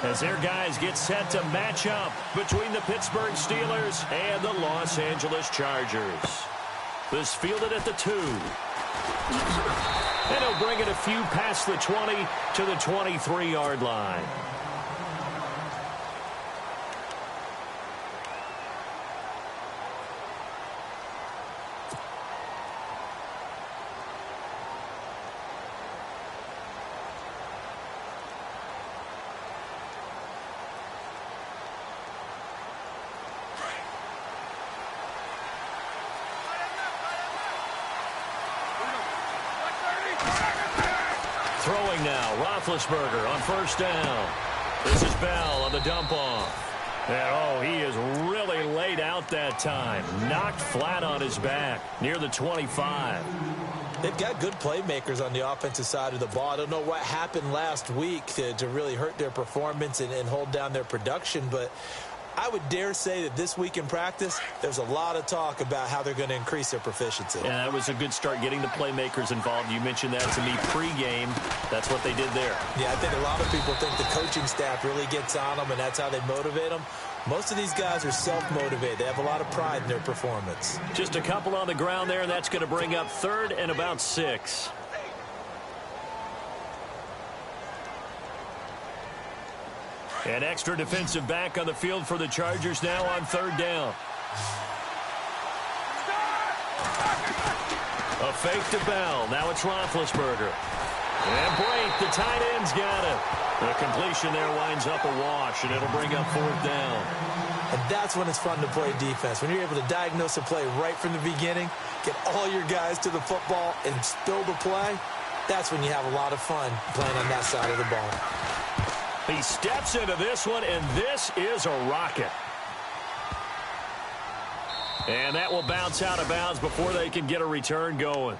as their guys get set to match up between the Pittsburgh Steelers and the Los Angeles Chargers. This fielded at the 2. And he'll bring it a few past the 20 to the 23-yard line. Throwing now, Roethlisberger on first down. This is Bell on the dump-off. And, he is really laid out that time. Knocked flat on his back near the 25. They've got good playmakers on the offensive side of the ball. I don't know what happened last week to really hurt their performance and hold down their production, but I would dare say that this week in practice, there's a lot of talk about how they're going to increase their proficiency. Yeah, that was a good start getting the playmakers involved. You mentioned that to me pregame. That's what they did there. Yeah, I think a lot of people think the coaching staff really gets on them, and that's how they motivate them. Most of these guys are self-motivated. They have a lot of pride in their performance. Just a couple on the ground there, and that's going to bring up 3rd and about 6. An extra defensive back on the field for the Chargers now on 3rd down. A fake to Bell. Now it's Roethlisberger. And Brate, the tight end's got it. The completion there winds up a wash, and it'll bring up 4th down. And that's when it's fun to play defense. When you're able to diagnose a play right from the beginning, get all your guys to the football, and spill the play, that's when you have a lot of fun playing on that side of the ball. He steps into this one, and this is a rocket. And that will bounce out of bounds before they can get a return going.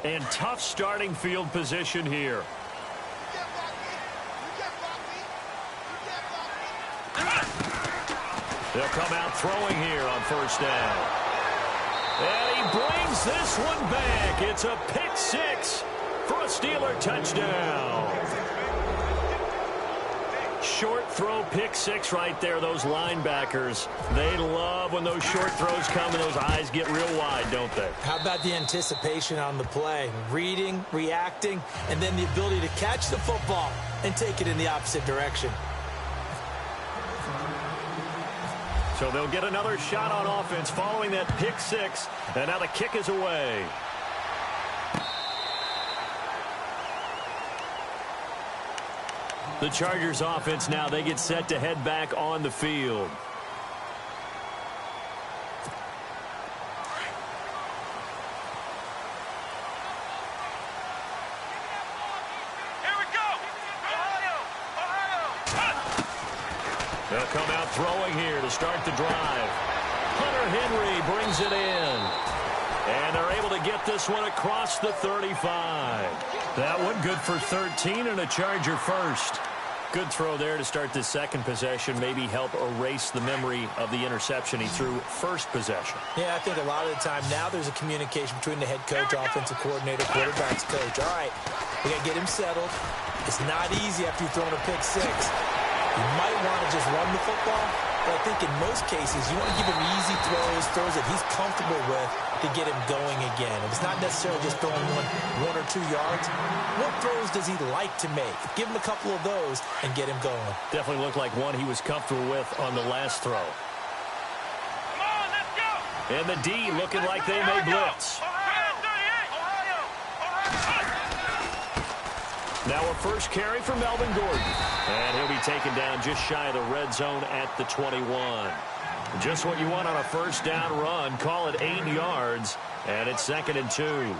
And tough starting field position here. They'll come out throwing here on first down. And he brings this one back. It's a pick 6 for a Steeler touchdown. Short throw, pick 6 right there. Those linebackers, they love when those short throws come and those eyes get real wide, don't they? How about the anticipation on the play? Reading, reacting, and then the ability to catch the football and take it in the opposite direction. So they'll get another shot on offense following that pick 6, and now the kick is away. The Chargers offense now, they get set to head back on the field. They'll come out throwing here to start the drive. Hunter Henry brings it in. And they're able to get this one across the 35. That one good for 13 and a Charger first. Good throw there to start the second possession. Maybe help erase the memory of the interception he threw first possession. Yeah, I think a lot of the time now there's a communication between the head coach, offensive coordinator, quarterback's coach. All right, we got to get him settled. It's not easy after you've thrown a pick 6. You might want to just run the football, but I think in most cases you want to give him easy throws that he's comfortable with to get him going again. It's not necessarily just throwing one or 2 yards. What throws does he like to make? Give him a couple of those and get him going. Definitely looked like one he was comfortable with on the last throw. Come on, let's go! And the D looking like they may blitz. Now a first carry for Melvin Gordon. And he'll be taken down just shy of the red zone at the 21. Just what you want on a first down run. Call it 8 yards. And it's 2nd and 2.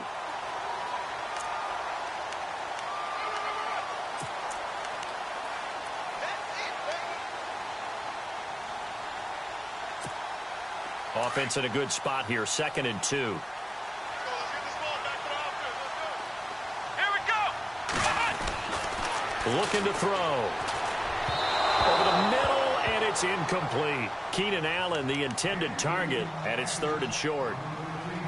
Offense in a good spot here. 2nd and 2. Looking to throw. Over the middle, and it's incomplete. Keenan Allen, the intended target, and it's 3rd and short.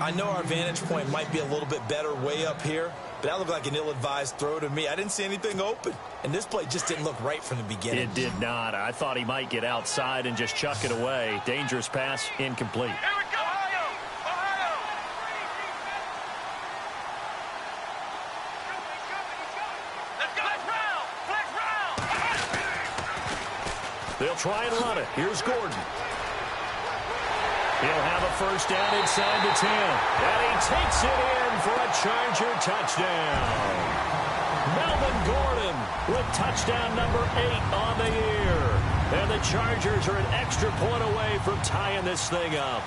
I know our vantage point might be a little bit better way up here, but that looked like an ill-advised throw to me. I didn't see anything open, and this play just didn't look right from the beginning. It did not. I thought he might get outside and just chuck it away. Dangerous pass, incomplete. Here we go, Ohio! Ohio! Let's go! Flex round! Flex round! They'll try and run it. Here's Gordon. He'll have a first down inside the 10. And he takes it in for a Charger touchdown. Melvin Gordon with touchdown number 8 on the year. And the Chargers are an extra point away from tying this thing up.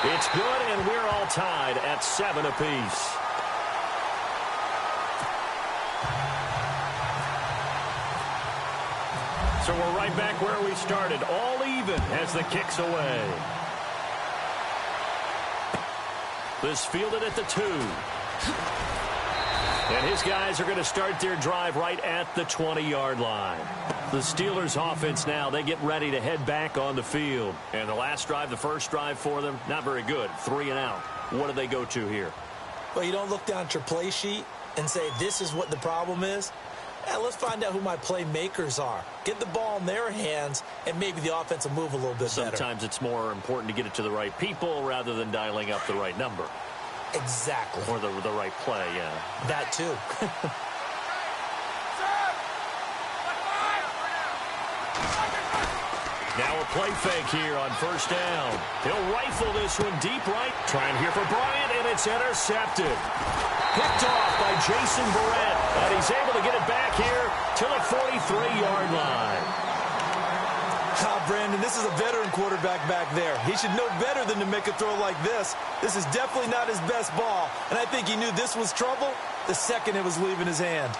It's good, and we're all tied at 7 apiece. So we're right back where we started, all even as the kick's away. This fielded at the 2. And his guys are going to start their drive right at the 20-yard line. The Steelers offense now, they get ready to head back on the field. And the last drive, the first drive for them, not very good. 3 and out. What do they go to here? Well, you don't look down at your play sheet and say, this is what the problem is. Yeah, let's find out who my playmakers are. Get the ball in their hands, and maybe the offense will move a little bit better. Sometimes it's more important to get it to the right people rather than dialing up the right number. Exactly. Or the right play, yeah. That too. Now a play fake here on first down. He'll rifle this one deep right. Trying here for Bryant, and it's intercepted. Picked off by Jason Barrett, and he's able to get it back here to the 43-yard line. Brandon, this is a veteran quarterback back there. He should know better than to make a throw like this. This is definitely not his best ball, and I think he knew this was trouble the second it was leaving his hand.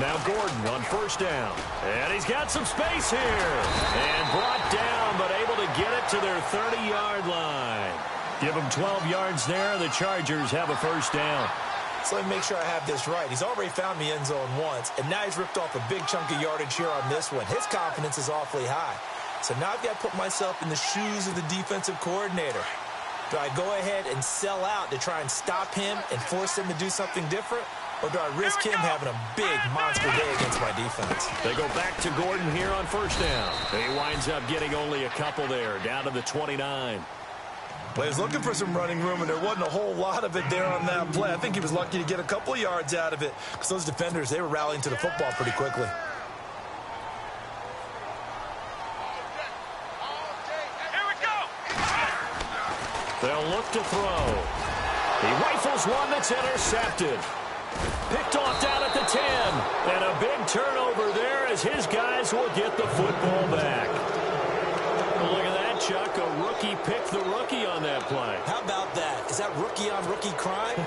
Now Gordon on first down. And he's got some space here. And brought down, but able to get it to their 30-yard line. Give him 12 yards there. The Chargers have a first down. So let me make sure I have this right. He's already found the end zone once, and now he's ripped off a big chunk of yardage here on this one. His confidence is awfully high. So now I've got to put myself in the shoes of the defensive coordinator. Do I go ahead and sell out to try and stop him and force him to do something different? Or do I risk him having a big monster day against my defense? They go back to Gordon here on first down. He winds up getting only a couple there, down to the 29. Well, he was looking for some running room, and there wasn't a whole lot of it there on that play. I think he was lucky to get a couple of yards out of it because those defenders, they were rallying to the football pretty quickly. Here we go! They'll look to throw. He rifles one that's intercepted. Picked off down at the 10. And a big turnover there as his guys will get the football back. Look at that, Chuck. A rookie picked the rookie on that play. How about that? Is that rookie-on-rookie crime?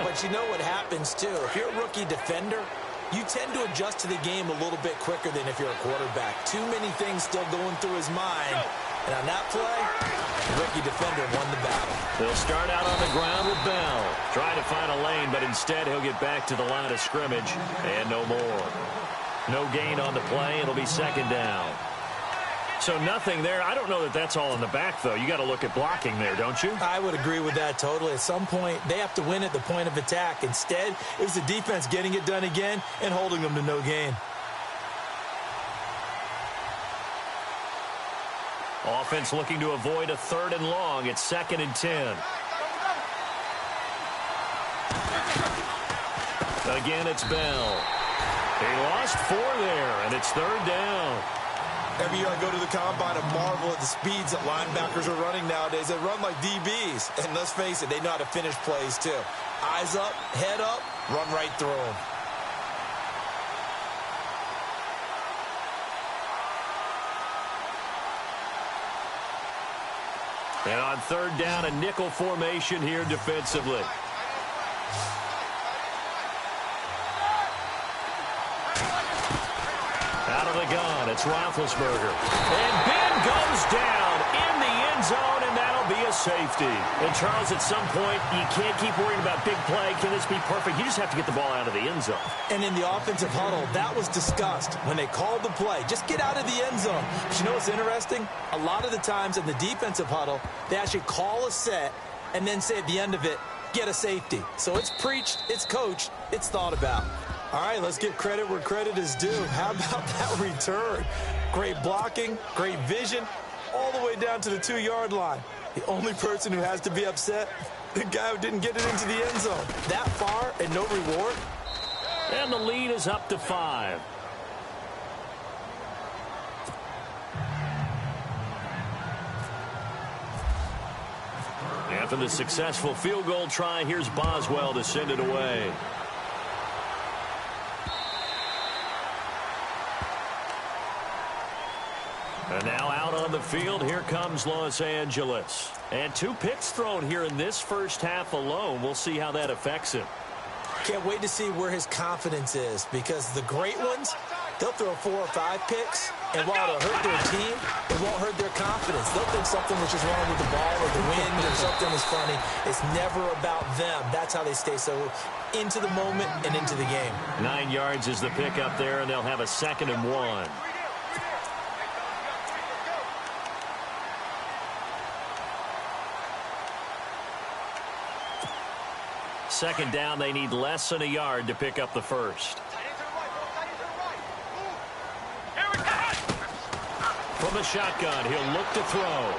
But you know what happens, too. If you're a rookie defender, you tend to adjust to the game a little bit quicker than if you're a quarterback. Too many things still going through his mind. And on that play, the rookie defender won the battle. They'll start out on the ground with Bell. Trying to find a lane, but instead he'll get back to the line of scrimmage. And no more. No gain on the play. It'll be second down. So nothing there. I don't know that that's all in the back, though. You got to look at blocking there, don't you? I would agree with that totally. At some point, they have to win at the point of attack. Instead, it was the defense getting it done again and holding them to no gain. Offense looking to avoid a 3rd and long. It's 2nd and 10. Again, it's Bell. He lost 4 there, and it's 3rd down. Every year I go to the combine and marvel at the speeds that linebackers are running nowadays. They run like DBs. And let's face it, they know how to finish plays too. Eyes up, head up, run right through them. And on 3rd down, a nickel formation here defensively. of the gun, it's Roethlisberger. And Ben goes down in the end zone, and that'll be a safety. And, Charles, at some point, you can't keep worrying about big play. Can this be perfect? You just have to get the ball out of the end zone. And in the offensive huddle, that was discussed when they called the play. Just get out of the end zone. But you know what's interesting? A lot of the times in the defensive huddle, they actually call a set and then say at the end of it, get a safety. So it's preached, it's coached, it's thought about. All right, let's give credit where credit is due. How about that return? Great blocking, great vision, all the way down to the 2-yard line. The only person who has to be upset, the guy who didn't get it into the end zone. That far and no reward. And the lead is up to 5. After the successful field goal try, here's Boswell to send it away. And now out on the field, here comes Los Angeles. And 2 picks thrown here in this first half alone. We'll see how that affects him. Can't wait to see where his confidence is, because the great ones, they'll throw 4 or 5 picks, and while it'll hurt their team, it won't hurt their confidence. They'll think something was just wrong with the ball or the wind or something is funny. It's never about them. That's how they stay so into the moment and into the game. 9 yards is the pick up there, and they'll have a 2nd and 1. Second down, they need less than a yard to pick up the first. From the shotgun, he'll look to throw.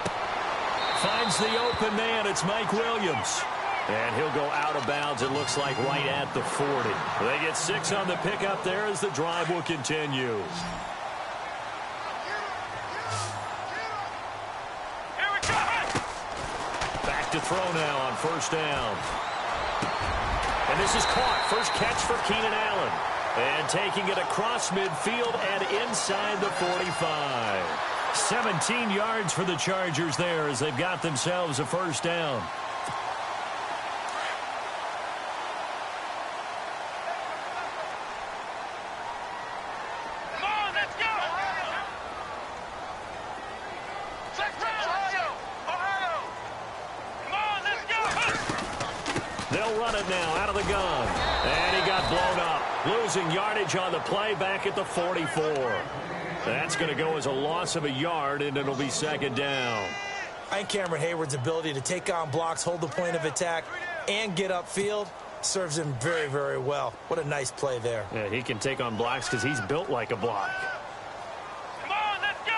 Finds the open man, it's Mike Williams. And he'll go out of bounds, it looks like right at the 40. They get 6 on the pickup there as the drive will continue. Back to throw now on first down. And this is caught. First catch for Keenan Allen. And taking it across midfield and inside the 45. 17 yards for the Chargers there as they've got themselves a first down. Come on, let's go! Ohio! Come on, let's go! They'll run it now out of the gun. And he got blown up. Losing yardage on the play back at the 44. That's going to go as a loss of a yard, and it'll be second down. And Cameron Hayward's ability to take on blocks, hold the point of attack, and get upfield serves him very, very well. What a nice play there. Yeah, he can take on blocks because he's built like a block. Come on, let's go!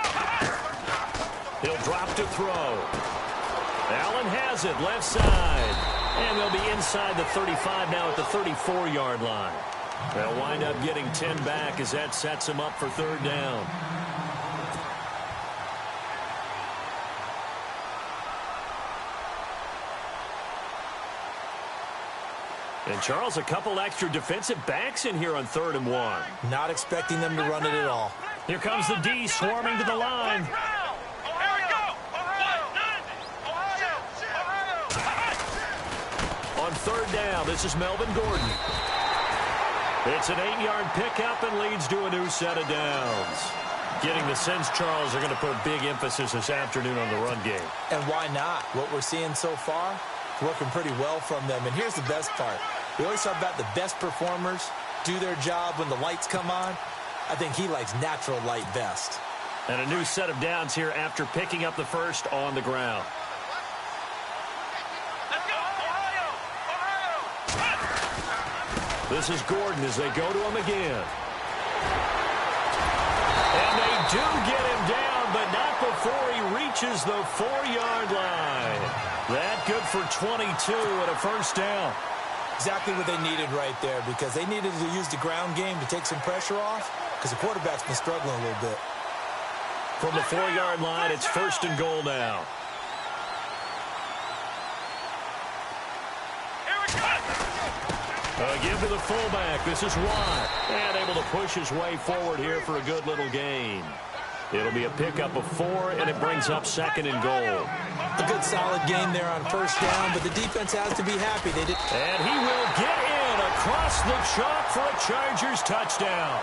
He'll drop to throw. Allen has it, left side. And they'll be inside the 35 now at the 34-yard line. They'll wind up getting 10 back as that sets them up for third down. And, Charles, a couple extra defensive backs in here on 3rd and 1. Not expecting them to run it at all. Here comes the D swarming to the line. On 3rd down, this is Melvin Gordon. It's an 8-yard pickup and leads to a new set of downs. Getting the sense, Charles, are going to put big emphasis this afternoon on the run game. And why not? What we're seeing so far, working pretty well from them. And here's the best part. We always talk about the best performers do their job when the lights come on. I think he likes natural light best. And a new set of downs here after picking up the first on the ground. This is Gordon as they go to him again. And they do get him down, but not before he reaches the 4-yard line. That good for 22 and a first down. Exactly what they needed right there, because they needed to use the ground game to take some pressure off, because the quarterback's been struggling a little bit. From the 4-yard line, it's 1st and goal now. Give to the fullback. This is Watt. And able to push his way forward here for a good little gain. It'll be a pickup of 4, and it brings up 2nd and goal. A good solid game there on first down, but the defense has to be happy. They did. And he will get in across the chalk for a Chargers touchdown.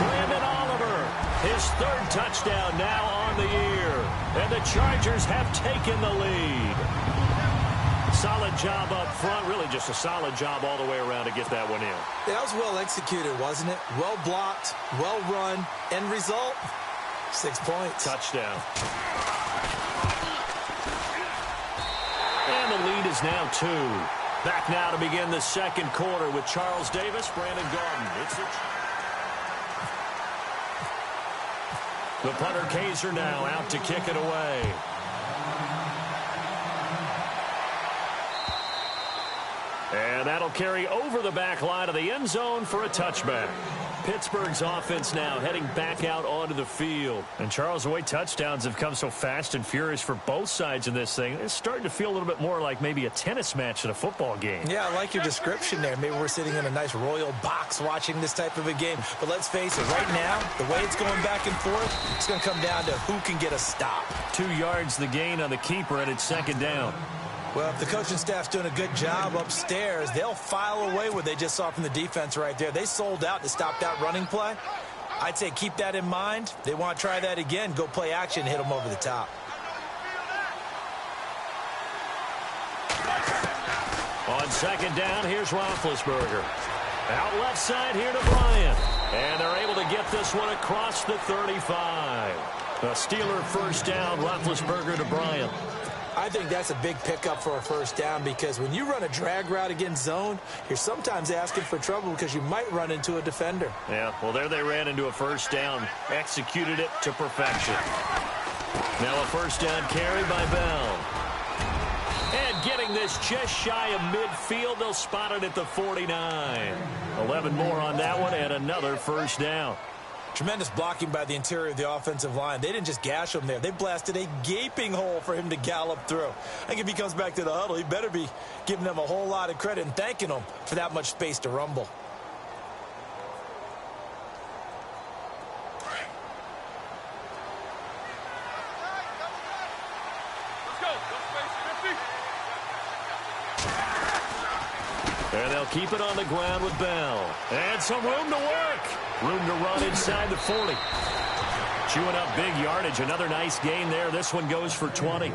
Brandon Oliver, His third touchdown now on the year. And the Chargers have taken the lead. Solid job up front. Really just a solid job all the way around to get that one in. That was well executed, wasn't it? Well blocked, well run. End result, 6 points. Touchdown. And the lead is now 2. Back now to begin the second quarter with Charles Davis, Brandon Gaudin. The punter Kaiser now out to kick it away. And that'll carry over the back line of the end zone for a touchback. Pittsburgh's offense now heading back out onto the field. And Charles, the way touchdowns have come so fast and furious for both sides in this thing, it's starting to feel a little bit more like maybe a tennis match than a football game. Yeah, I like your description there. Maybe we're sitting in a nice royal box watching this type of a game. But let's face it, right now, the way it's going back and forth, it's going to come down to who can get a stop. 2 yards the gain on the keeper, and it's second down. Well, if the coaching staff's doing a good job upstairs, they'll file away what they just saw from the defense right there. They sold out to stop that running play. I'd say keep that in mind. They want to try that again. Go play action, hit them over the top. On second down, here's Roethlisberger. Out left side here to Bryant. And they're able to get this one across the 35. A Steeler first down, Roethlisberger to Bryant. I think that's a big pickup for a first down because when you run a drag route against zone, you're sometimes asking for trouble because you might run into a defender. Yeah, well, there they ran into a first down, executed it to perfection. Now a first down carry by Bell. And getting this just shy of midfield, they'll spot it at the 49. 11 more on that one and another first down. Tremendous blocking by the interior of the offensive line. They didn't just gash him there. They blasted a gaping hole for him to gallop through. I think if he comes back to the huddle, he better be giving them a whole lot of credit and thanking them for that much space to rumble. And they'll keep it on the ground with Bell. And some room to work. Room to run inside the 40. Chewing up big yardage. Another nice gain there. This one goes for 20.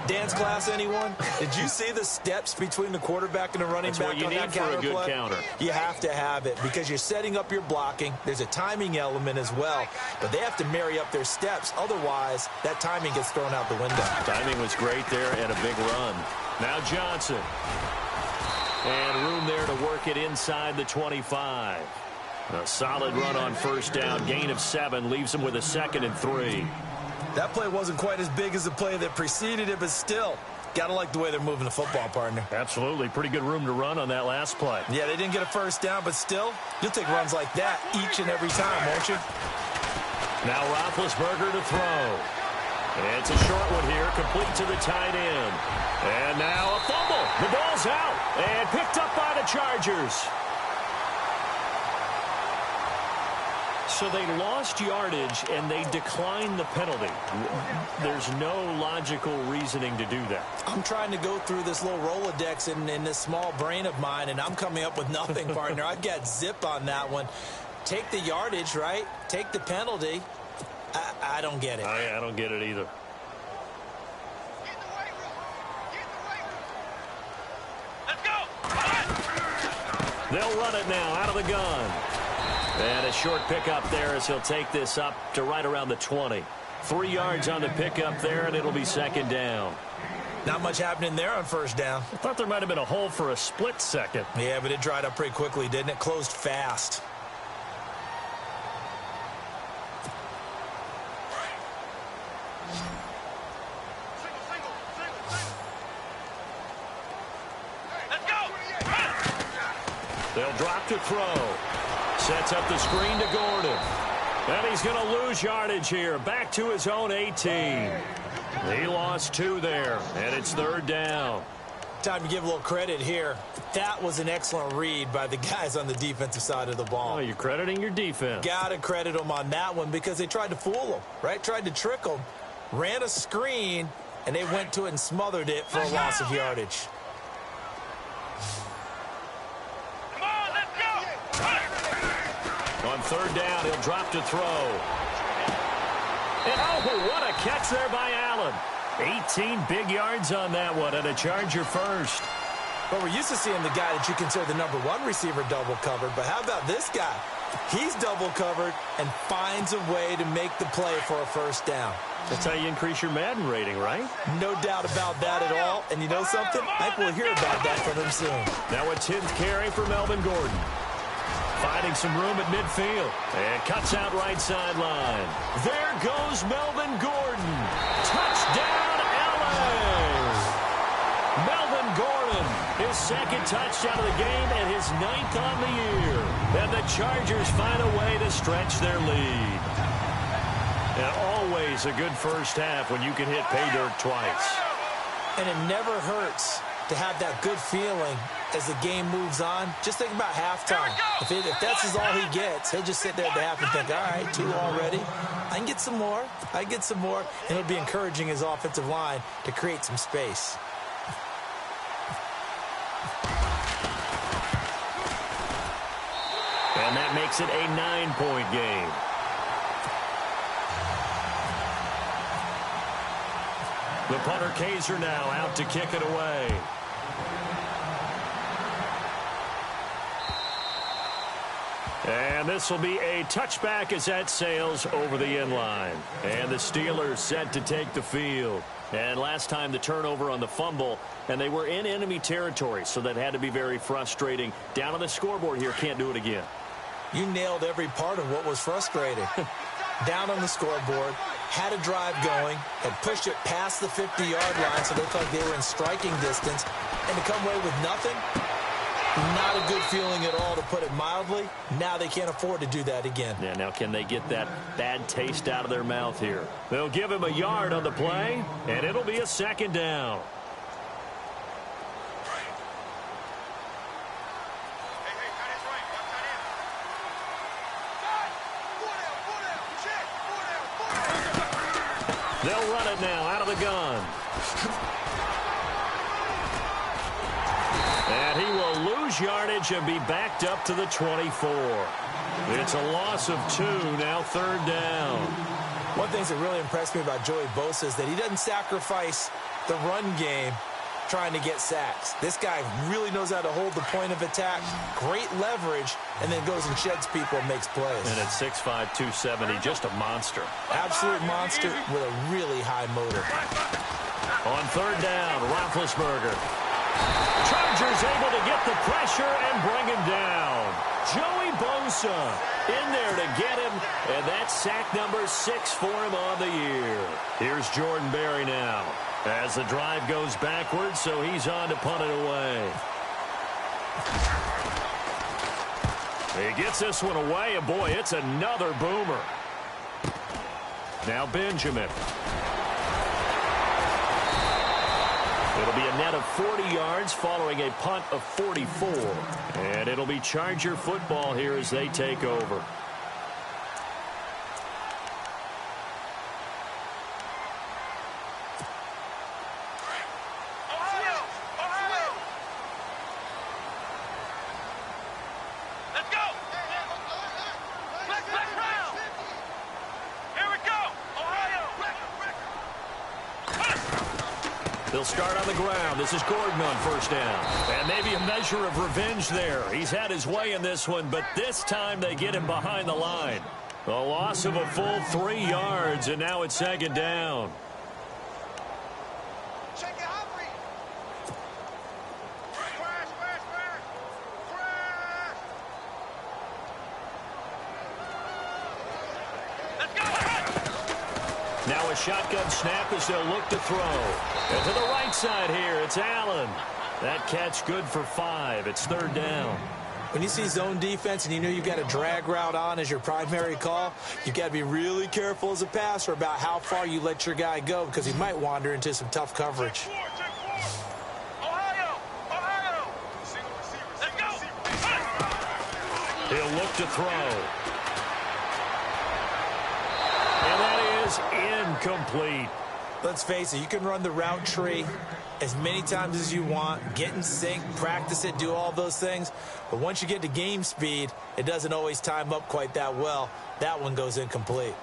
Dance class, anyone? Did you see the steps between the quarterback and the running back on that counter play? That's what you need for a good counter. You have to have it because you're setting up your blocking. There's a timing element as well. But they have to marry up their steps. Otherwise, that timing gets thrown out the window. Timing was great there and a big run. Now Johnson. And room there to work it inside the 25. A solid run on first down. Gain of 7 leaves him with a 2nd and 3. That play wasn't quite as big as the play that preceded it, but still, got to like the way they're moving the football, partner. Absolutely. Pretty good room to run on that last play. Yeah, they didn't get a first down, but still, you'll take runs like that each and every time, won't you? Now Roethlisberger to throw. And it's a short one here, complete to the tight end. And now a fumble. The ball's out and picked up by the Chargers. So they lost yardage and they declined the penalty. There's no logical reasoning to do that. I'm trying to go through this little Rolodex in this small brain of mine, and I'm coming up with nothing, partner. I've got zip on that one. Take the yardage, right? Take the penalty. I don't get it. I don't get it either. They'll run it now out of the gun. And a short pickup there as he'll take this up to right around the 20. 3 yards on the pickup there, and it'll be second down. Not much happening there on first down. I thought there might have been a hole for a split second. Yeah, but it dried up pretty quickly, didn't it? Closed fast. They'll drop to throw. Sets up the screen to Gordon. And he's going to lose yardage here. Back to his own 18. He lost 2 there, and it's third down. Time to give a little credit here. That was an excellent read by the guys on the defensive side of the ball. Oh, you're crediting your defense. Got to credit them on that one because they tried to fool them, right? Tried to trick them. Ran a screen, and they went to it and smothered it for a loss of yardage. On third down, he'll drop to throw. And oh, what a catch there by Allen. 18 big yards on that one, and a Charger first. But we're used to seeing the guy that you consider the #1 receiver double covered. But how about this guy? He's double covered and finds a way to make the play for a first down. That's how you increase your Madden rating, right? No doubt about that at all. And you know something? I think we'll hear about that from him soon. Now a 10th carry for Melvin Gordon. Finding some room at midfield. And cuts out right sideline. There goes Melvin Gordon. Touchdown, LA! Melvin Gordon, his second touchdown of the game and his 9th on the year. And the Chargers find a way to stretch their lead. And always a good first half when you can hit pay dirt twice. And it never hurts to have that good feeling as the game moves on. Just think about halftime. If that's all he gets, he'll just sit there at the half and think, all right, 2 already. I can get some more. I can get some more. And he'll be encouraging his offensive line to create some space. And that makes it a 9-point game. The punter Kaiser now out to kick it away. And this will be a touchback as that sails over the end line. And the Steelers set to take the field. And last time the turnover on the fumble, and they were in enemy territory, so that had to be very frustrating. Down on the scoreboard here, can't do it again. You nailed every part of what was frustrating. Down on the scoreboard, had a drive going, had pushed it past the 50-yard line so they looked like they were in striking distance, and to come away with nothing, not a good feeling at all, to put it mildly. Now they can't afford to do that again. Yeah, now can they get that bad taste out of their mouth here? They'll give him a yard on the play, and it'll be a 2nd down. They'll run it now out of the gun. And he will lose yardage and be backed up to the 24. It's a loss of 2, now 3rd down. One thing that really impressed me about Joey Bosa is that he doesn't sacrifice the run game trying to get sacks. This guy really knows how to hold the point of attack, great leverage, and then goes and sheds people and makes plays. And at 6'5", 270, just a monster. Absolute monster with a really high motor. On 3rd down, Roethlisberger. Chargers able to get the pressure and bring him down. Joey Bosa in there to get him, and that's sack number 6 for him on the year. Here's Jordan Berry now as the drive goes backwards, so he's on to punt it away. He gets this one away, and boy, it's another boomer. Now Benjamin. It'll be a net of 40 yards following a punt of 44. And it'll be Charger football here as they take over. They'll start on the ground. This is Gordon on 1st down. And maybe a measure of revenge there. He's had his way in this one, but this time they get him behind the line. A loss of a full 3 yards, and now it's 2nd down. Now a shotgun snap as they'll look to throw. And to the right side here, it's Allen. That catch good for 5. It's 3rd down. When you see zone defense and you know you've got a drag route on as your primary call, you've got to be really careful as a passer about how far you let your guy go because he might wander into some tough coverage. He'll look to throw. And that is incomplete. Let's face it, you can run the route tree as many times as you want, get in sync, practice it, do all those things. But once you get to game speed, it doesn't always time up quite that well. That one goes incomplete.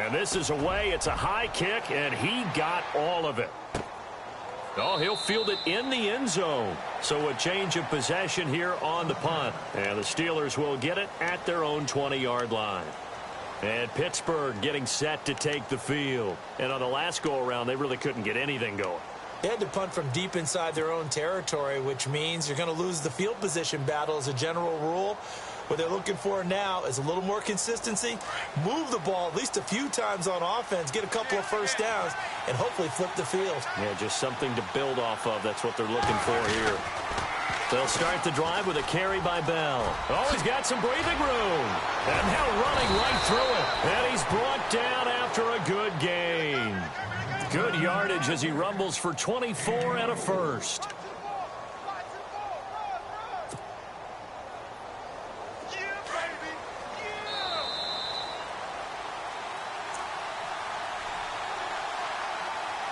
And this is away. It's a high kick, and he got all of it. Oh, he'll field it in the end zone. So a change of possession here on the punt. And the Steelers will get it at their own 20-yard line. And Pittsburgh getting set to take the field. And on the last go-around, they really couldn't get anything going. They had to punt from deep inside their own territory, which means you're going to lose the field position battle as a general rule. What they're looking for now is a little more consistency, move the ball at least a few times on offense, get a couple of first downs, and hopefully flip the field. Yeah, just something to build off of. That's what they're looking for here. They'll start the drive with a carry by Bell. Oh, he's got some breathing room. And now running right through it. And he's brought down after a good gain. Good yardage as he rumbles for 24 and a first.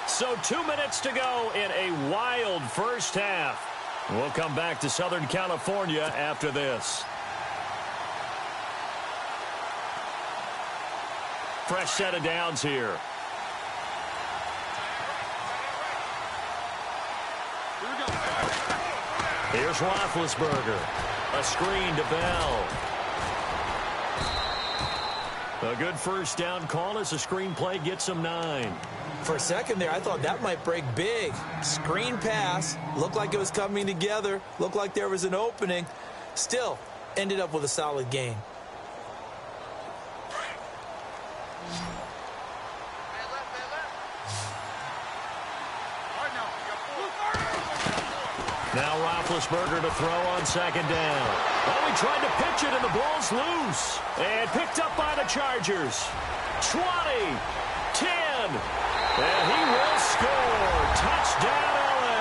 So 2 minutes to go in a wild first half. We'll come back to Southern California after this. Fresh set of downs here. Here's Roethlisberger. A screen to Bell. A good first down call as the screen play gets him 9. For a second there, I thought that might break big. Screen pass. Looked like it was coming together. Looked like there was an opening. Still, ended up with a solid gain. Now Roethlisberger to throw on second down. Oh, he tried to pitch it, and the ball's loose. And picked up by the Chargers. 20, 10, and he will score. Touchdown, L.A.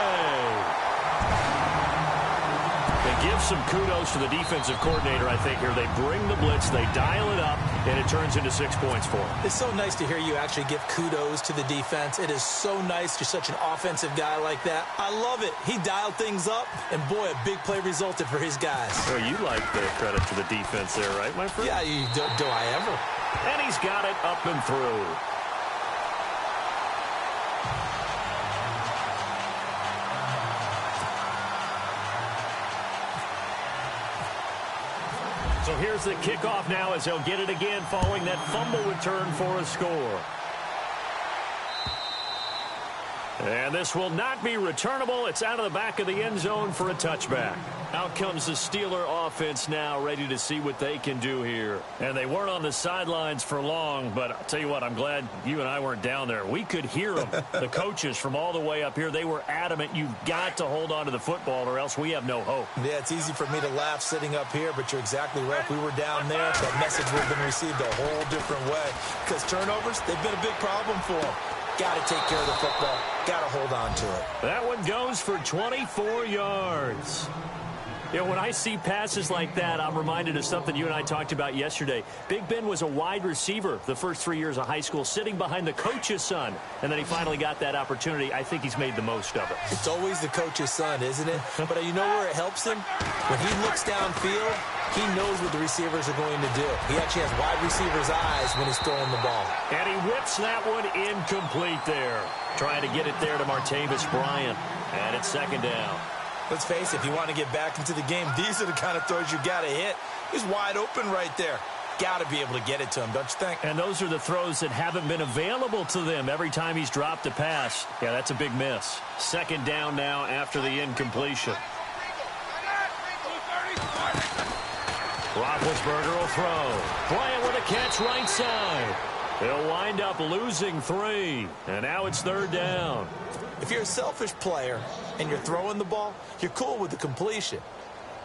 They give some kudos to the defensive coordinator, I think, here. They bring the blitz, they dial it up, and it turns into 6 points for him. It's so nice to hear you actually give kudos to the defense. It is so nice. You're such an offensive guy like that. I love it. He dialed things up, and boy, a big play resulted for his guys. Well, you like the credit to the defense there, right, my friend? Yeah, do I ever? And he's got it up and through. So here's the kickoff now as they'll get it again following that fumble return for a score. And this will not be returnable. It's out of the back of the end zone for a touchback. Out comes the Steeler offense now, ready to see what they can do here. And they weren't on the sidelines for long, but I'll tell you what, I'm glad you and I weren't down there. We could hear them. The coaches from all the way up here, they were adamant. You've got to hold on to the football or else we have no hope. Yeah, it's easy for me to laugh sitting up here, but you're exactly right. If we were down there, that message would have been received a whole different way. Because turnovers, they've been a big problem for them. Got to take care of the football. Got to hold on to it. That one goes for 24 yards. You know, when I see passes like that, I'm reminded of something you and I talked about yesterday. Big Ben was a wide receiver the first 3 years of high school, sitting behind the coach's son. And then he finally got that opportunity. I think he's made the most of it. It's always the coach's son, isn't it? But you know where it helps him? When he looks downfield, he knows what the receivers are going to do. He actually has wide receivers' eyes when he's throwing the ball. And he whips that one incomplete there. Trying to get it there to Martavis Bryant. And it's second down. Let's face it, if you want to get back into the game, these are the kind of throws you got to hit. He's wide open right there. Got to be able to get it to him, don't you think? And those are the throws that haven't been available to them every time he's dropped a pass. Yeah, that's a big miss. Second down now after the incompletion. Roethlisberger will throw. Bryant with a catch right side. He'll wind up losing 3. And now it's third down. If you're a selfish player and you're throwing the ball, you're cool with the completion.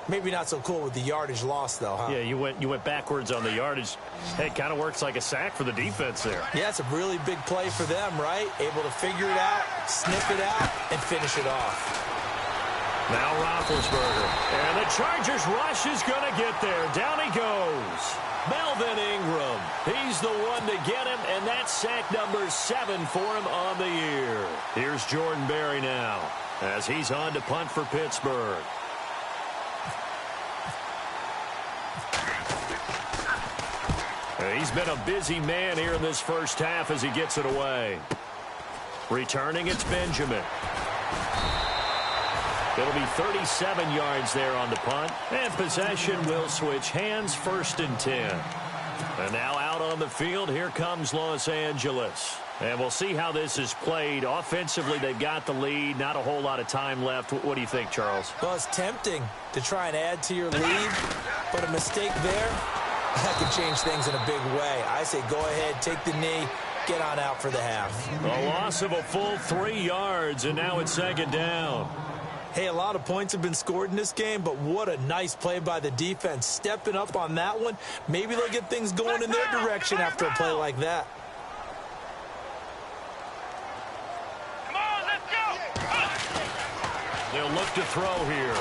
Maybe not so cool with the yardage loss, though, huh? Yeah, you went backwards on the yardage. Hey, it kind of works like a sack for the defense there. Yeah, it's a really big play for them, right? Able to figure it out, sniff it out, and finish it off. Now Roethlisberger. And the Chargers rush is going to get there. Down he goes. Melvin Ingram. He's the one to get him, and that's sack number 7 for him on the year. Here's Jordan Berry now as he's on to punt for Pittsburgh. He's been a busy man here in this first half as he gets it away. Returning, it's Benjamin. It'll be 37 yards there on the punt. And possession will switch hands, 1st and 10. And now out on the field, here comes Los Angeles. And we'll see how this is played. Offensively, they've got the lead. Not a whole lot of time left. What do you think, Charles? Well, it's tempting to try and add to your lead, but a mistake there, that could change things in a big way. I say go ahead, take the knee, get on out for the half. A loss of a full 3 yards, and now it's 2nd down. Hey, a lot of points have been scored in this game, but what a nice play by the defense. Stepping up on that one, maybe they'll get things going in their direction after a play like that. Come on, let's go. They'll look to throw here.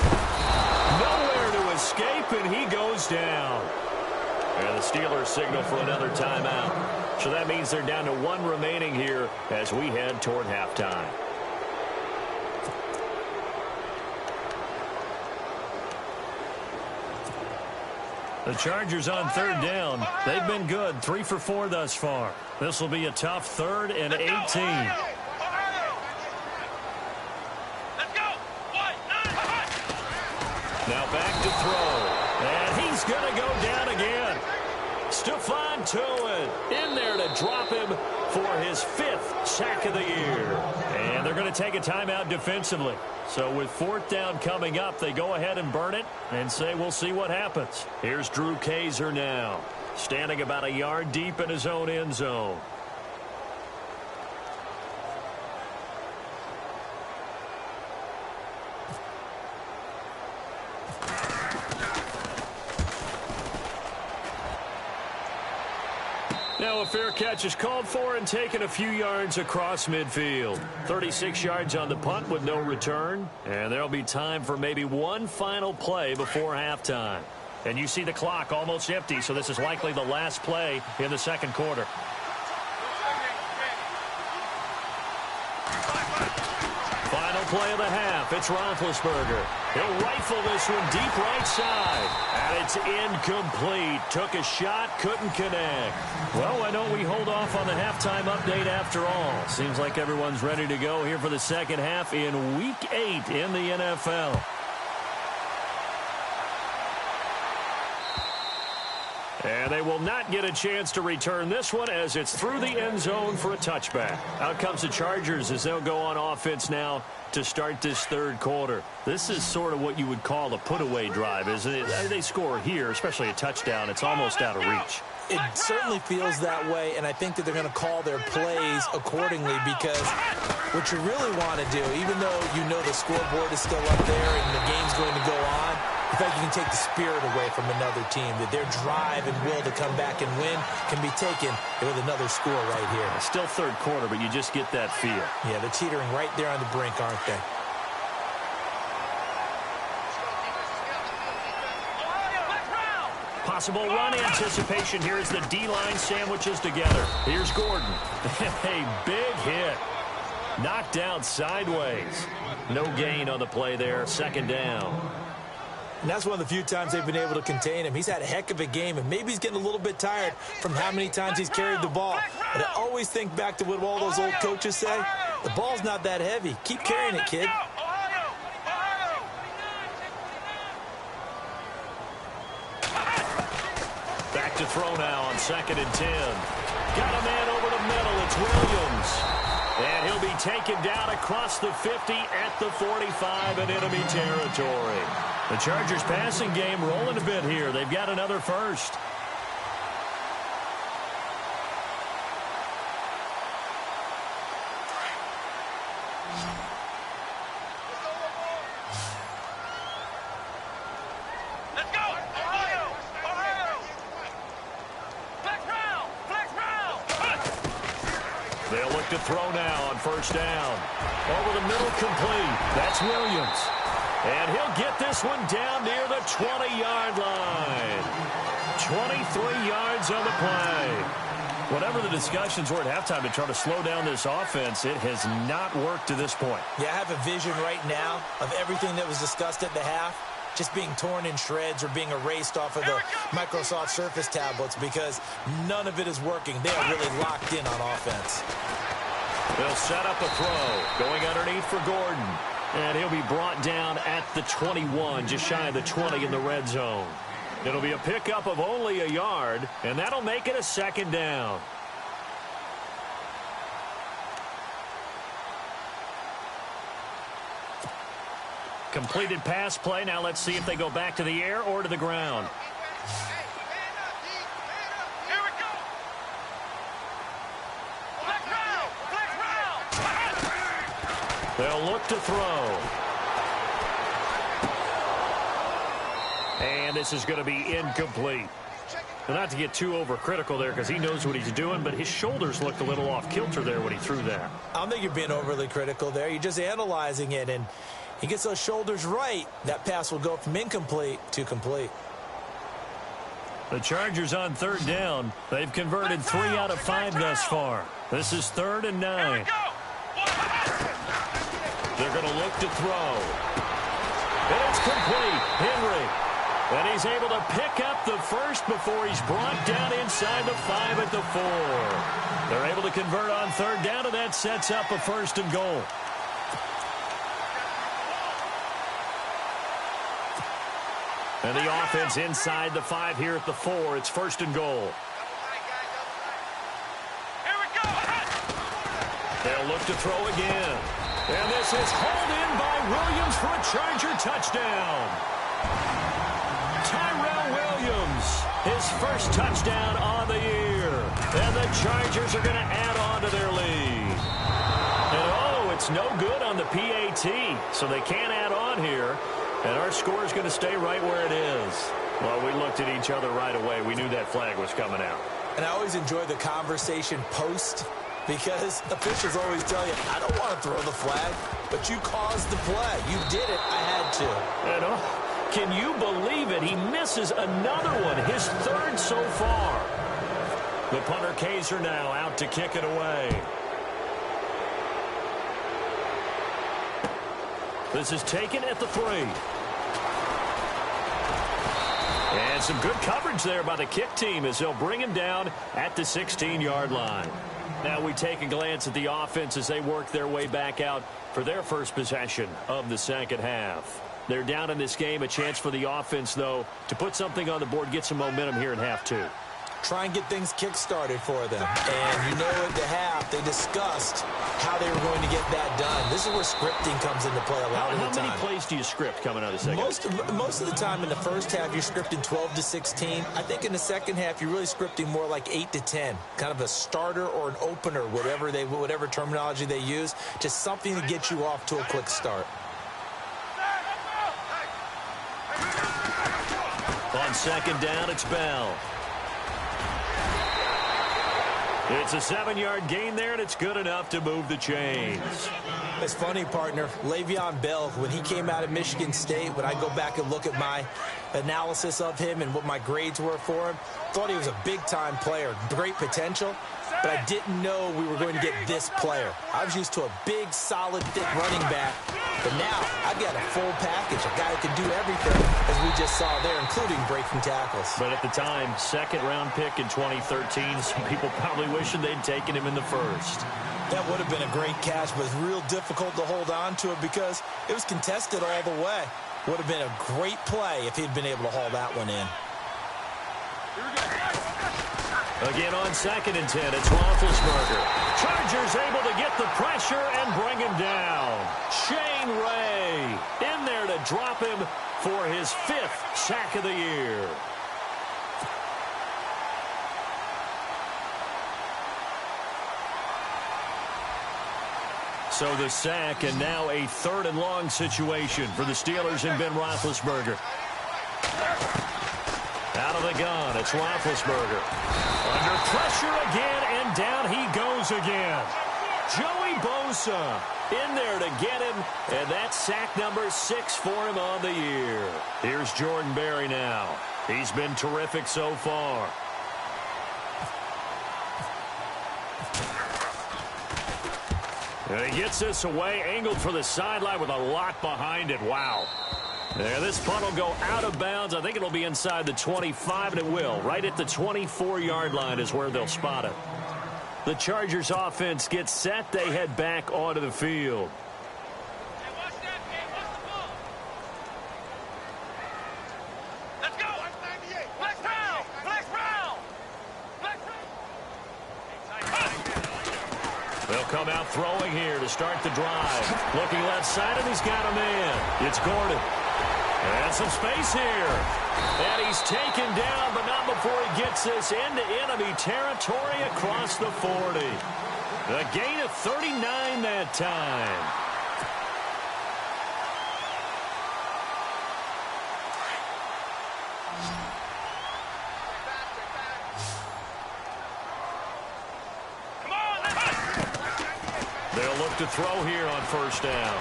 Nowhere to escape, and he goes down. And the Steelers signal for another timeout. So that means they're down to 1 remaining here as we head toward halftime. The Chargers on 3rd down. They've been good, 3 for 4 thus far. This will be a tough 3rd and 18. Let's go. Now back to throw. And he's going to go down again. Stephon Tuitt in there to drop him for his 5th sack of the year. And they're going to take a timeout defensively. So with 4th down coming up, they go ahead and burn it and say we'll see what happens. Here's Drew Kaiser now, standing about a yard deep in his own end zone. Now a fair catch is called for and taken a few yards across midfield. 36 yards on the punt with no return. And there'll be time for maybe one final play before halftime. And you see the clock almost empty, so this is likely the last play in the 2nd quarter. Final play of the half. It's Roethlisberger. He'll rifle this one deep right side. And it's incomplete. Took a shot, couldn't connect. Well, why don't we hold off on the halftime update after all? Seems like everyone's ready to go here for the 2nd half in Week 8 in the NFL. And they will not get a chance to return this one as it's through the end zone for a touchback. Out comes the Chargers as they'll go on offense now to start this 3rd quarter. This is sort of what you would call a put-away drive, isn't it? They score here, especially a touchdown. It's almost out of reach. It certainly feels that way, and I think that they're going to call their plays accordingly because what you really want to do, even though you know the scoreboard is still up there and the game's going to go on, in fact, you can take the spirit away from another team, that their drive and will to come back and win can be taken with another score right here. It's still 3rd quarter, but you just get that feel. Yeah, they're teetering right there on the brink, aren't they? Possible run anticipation here as the D-line sandwiches together. Here's Gordon. A big hit. Knocked out sideways. No gain on the play there. 2nd down. And that's one of the few times they've been able to contain him. He's had a heck of a game, and maybe he's getting a little bit tired from how many times he's carried the ball. But I always think back to what all those old coaches say. The ball's not that heavy. Keep carrying it, kid. Back to throw now on 2nd and 10. Got a man over the middle. It's Williams. And he'll be taken down across the 50 at the 45 in enemy territory. The Chargers passing game rolling a bit here. They've got another first. Let's go. Ohio. Flex round. They'll look to throw now on 1st down. Over the middle, complete. That's Williams. And he'll get this one down near the 20-yard line. 23 yards on the play. Whatever the discussions were at halftime to try to slow down this offense, it has not worked to this point. Yeah, I have a vision right now of everything that was discussed at the half. just being torn in shreds or being erased off of the Microsoft Surface tablets because none of it is working. They are really locked in on offense. They'll set up a throw. Going underneath for Gordon. And he'll be brought down at the 21, just shy of the 20 in the red zone. It'll be a pickup of only a yard, and that'll make it a second down. Completed pass play. Now let's see if they go back to the air or to the ground. Here we go. Flex round. They'll look to throw. And this is going to be incomplete. Now, not to get too overcritical there because he knows what he's doing, but his shoulders looked a little off kilter there when he threw that. I don't think you're being overly critical there. You're just analyzing it, and he gets those shoulders right. That pass will go from incomplete to complete. The Chargers on third down. They've converted 3 out of 5 thus far. This is 3rd and 9. They're going to look to throw. And it's complete. Henry. And he's able to pick up the first before he's brought down inside the 5 at the 4. They're able to convert on third down, and that sets up a 1st and goal. And the offense inside the 5 here at the 4. It's 1st and goal. Here we go. They'll look to throw again. And this is hauled in by Williams for a Charger touchdown. Tyrell Williams, his first touchdown on the year. And the Chargers are going to add on to their lead. And oh, it's no good on the PAT, so they can't add on here. And our score is going to stay right where it is. Well, we looked at each other right away. We knew that flag was coming out. And I always enjoy the conversation post because officials always tell you, I don't want to throw the flag, but you caused the play. You did it. I had to. And oh, can you believe it? He misses another one, his 3rd so far. The punter Kaiser now out to kick it away. This is taken at the 3. And some good coverage there by the kick team as they'll bring him down at the 16-yard line. Now we take a glance at the offense as they work their way back out for their first possession of the second half. They're down in this game. A chance for the offense, though, to put something on the board, get some momentum here in half 2. Try and get things kick-started for them. And you know at the half, they discussed how they were going to get that done. This is where scripting comes into play a lot of the time. How many plays do you script coming out of the second? Most of the time in the first half, you're scripting 12 to 16. I think in the second half, you're really scripting more like 8 to 10. Kind of a starter or an opener, whatever terminology they use. Just something to get you off to a quick start. On second down, it's Bell. It's a 7-yard gain there, and it's good enough to move the chains. It's funny, partner. Le'Veon Bell, when he came out of Michigan State, when I go back and look at my analysis of him and what my grades were for him, thought he was a big-time player, great potential, but I didn't know we were going to get this player. I was used to a big, solid, thick running back, but now I've got a full package, a guy who can do everything, as we just saw there, including breaking tackles. But at the time, 2nd-round pick in 2013, some people probably wishing they'd taken him in the 1st. That would have been a great catch, but it's real difficult to hold on to it because it was contested all the way. Would have been a great play if he'd been able to haul that one in. Again on 2nd and 10, it's Roethlisberger. Chargers able to get the pressure and bring him down. Shane Ray in there to drop him for his 5th sack of the year. So the sack, and now a 3rd and long situation for the Steelers and Ben Roethlisberger. Out of the gun, it's Roethlisberger. Under pressure again, and down he goes again. Joey Bosa in there to get him, and that's sack number 6 for him on the year. Here's Jordan Berry now. He's been terrific so far. And he gets this away, angled for the sideline with a lot behind it. Wow. And this punt will go out of bounds. I think it'll be inside the 25, and it will. Right at the 24-yard line is where they'll spot it. The Chargers offense gets set. They head back onto the field. They'll come out throwing here to start the drive. Looking left side, and he's got a man. It's Gordon. And some space here. And he's taken down, but not before he gets this into enemy territory across the 40. A gain of 39 that time. They'll look to throw here on first down.